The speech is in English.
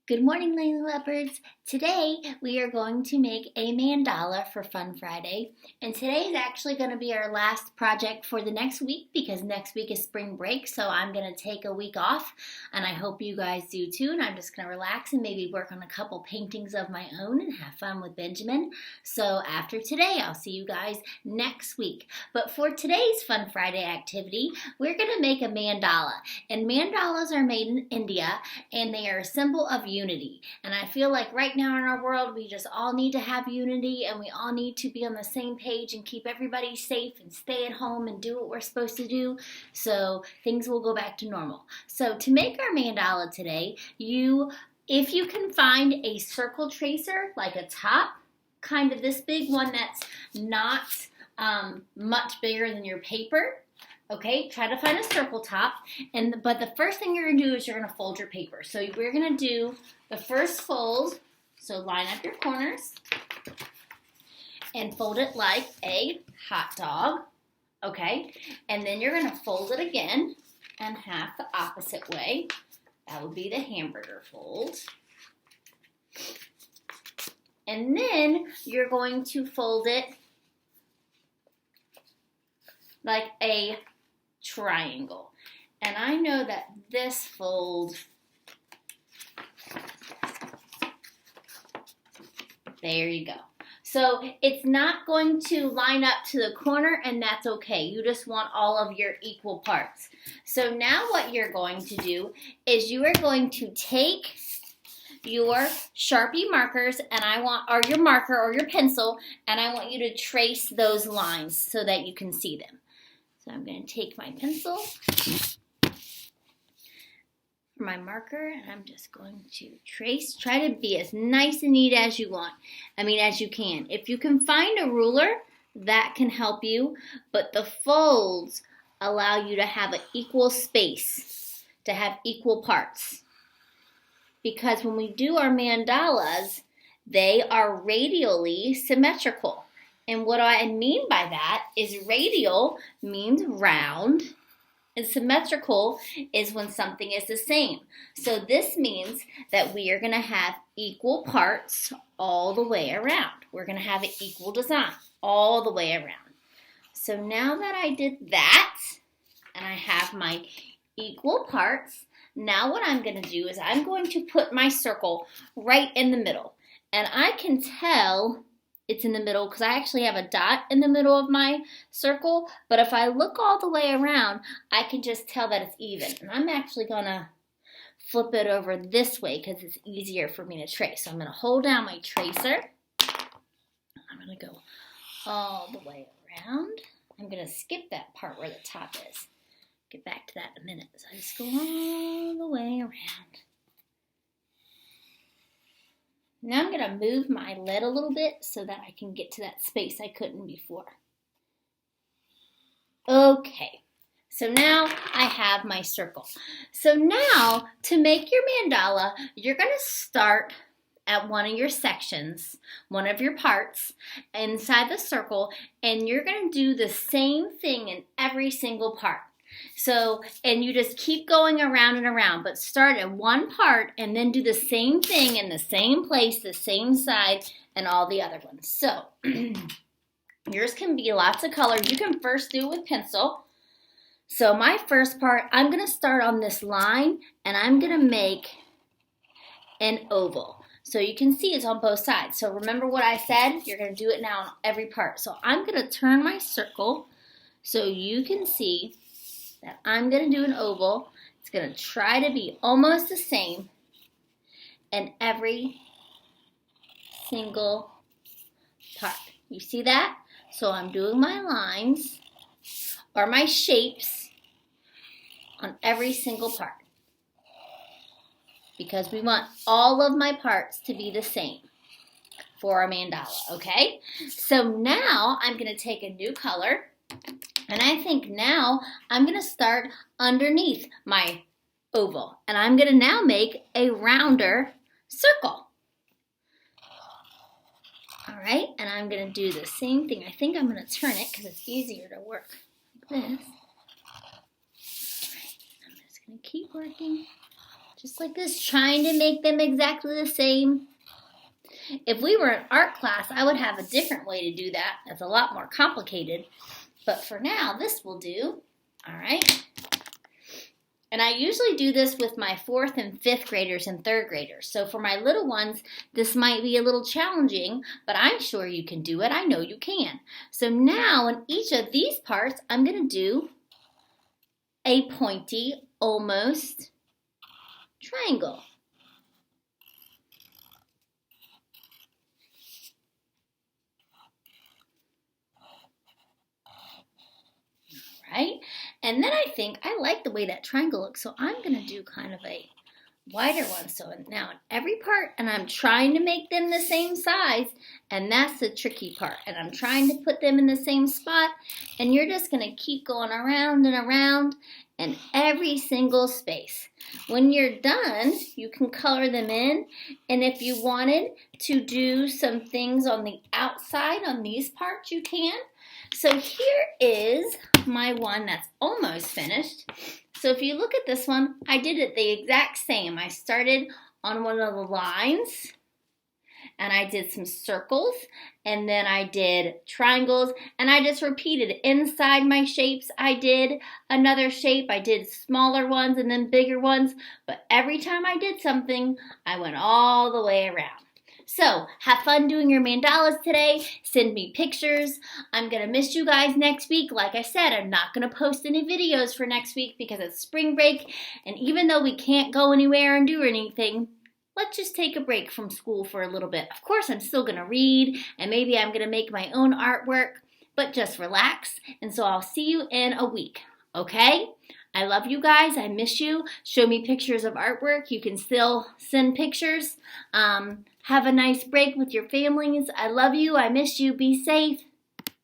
Good morning, Lady Leopards. Today we are going to make a mandala for Fun Friday, and today is actually going to be our last project for the next week because next week is spring break, so I'm going to take a week off, and I hope you guys do too, and I'm just going to relax and maybe work on a couple paintings of my own and have fun with Benjamin. So after today, I'll see you guys next week. But for today's Fun Friday activity, we're going to make a mandala, and mandalas are made in India, and they are a symbol of unity. And I feel like right now in our world, we just all need to have unity and we all need to be on the same page and keep everybody safe and stay at home and do what we're supposed to do so things will go back to normal. So to make our mandala today, if you can find a circle tracer, like a top, kind of this big one that's not much bigger than your paper, okay, try to find a circle top, but the first thing you're going to do is you're going to fold your paper. So we're going to do the first fold, so line up your corners and fold it like a hot dog, okay? And then you're going to fold it again and half the opposite way. That would be the hamburger fold. And then you're going to fold it like a triangle. And I know that this fold, there you go. So it's not going to line up to the corner, and that's okay. You just want all of your equal parts. So now what you're going to do is you are going to take your Sharpie markers or your marker or your pencil, and I want you to trace those lines so that you can see them. So I'm going to take my pencil for my marker, and I'm just going to trace. Try to be as nice and neat as you can. If you can find a ruler, that can help you, but the folds allow you to have an equal space, to have equal parts. Because when we do our mandalas, they are radially symmetrical. And what I mean by that is radial means round, and symmetrical is when something is the same. So this means that we are going to have equal parts all the way around. We're going to have an equal design all the way around. So now that I did that, and I have my equal parts, now what I'm going to do is I'm going to put my circle right in the middle. And I can tell it's in the middle because I actually have a dot in the middle of my circle, but if I look all the way around, I can just tell that it's even. And I'm actually going to flip it over this way because it's easier for me to trace. So I'm going to hold down my tracer. I'm going to go all the way around. I'm going to skip that part where the top is. Get back to that in a minute. So I just go all the way around. Now I'm going to move my lid a little bit so that I can get to that space I couldn't before. Okay, so now I have my circle. So now to make your mandala, you're going to start at one of your sections, one of your parts inside the circle, and you're going to do the same thing in every single part. So, and you just keep going around and around, but start at one part and then do the same thing in the same place, the same side, and all the other ones. So, yours can be lots of colors. You can first do it with pencil. So, my first part, I'm going to start on this line, and I'm going to make an oval. So, you can see it's on both sides. So, remember what I said? You're going to do it now on every part. So, I'm going to turn my circle so you can see that I'm going to do an oval. It's going to try to be almost the same in every single part. You see that? So I'm doing my lines or my shapes on every single part because we want all of my parts to be the same for our mandala, okay? So now I'm going to take a new color. And I think now I'm going to start underneath my oval. And I'm going to now make a rounder circle. All right, and I'm going to do the same thing. I think I'm going to turn it because it's easier to work like this. All right, I'm just going to keep working. Just like this, trying to make them exactly the same. If we were in art class, I would have a different way to do that. That's a lot more complicated. But for now, this will do. All right. And I usually do this with my 4th and 5th graders and 3rd graders. So for my little ones, this might be a little challenging, but I'm sure you can do it. I know you can. So now in each of these parts, I'm going to do a pointy, almost triangle. Right? And then I think I like the way that triangle looks, so I'm going to do kind of a wider one. So now in every part, and I'm trying to make them the same size, and that's the tricky part. And I'm trying to put them in the same spot, and you're just going to keep going around and around in every single space. When you're done, you can color them in, and if you wanted to do some things on the outside on these parts, you can. So here is my one that's almost finished. So if you look at this one, I did it the exact same. I started on one of the lines, and I did some circles, and then I did triangles, and I just repeated inside my shapes. I did another shape. I did smaller ones and then bigger ones, but every time I did something, I went all the way around. So, have fun doing your mandalas today. Send me pictures. I'm going to miss you guys next week. Like I said, I'm not going to post any videos for next week because it's spring break. And even though we can't go anywhere and do anything, let's just take a break from school for a little bit. Of course, I'm still going to read, and maybe I'm going to make my own artwork, but just relax. And so I'll see you in a week, okay? I love you guys. I miss you. Show me pictures of artwork. You can still send pictures. Have a nice break with your families. I love you. I miss you. Be safe.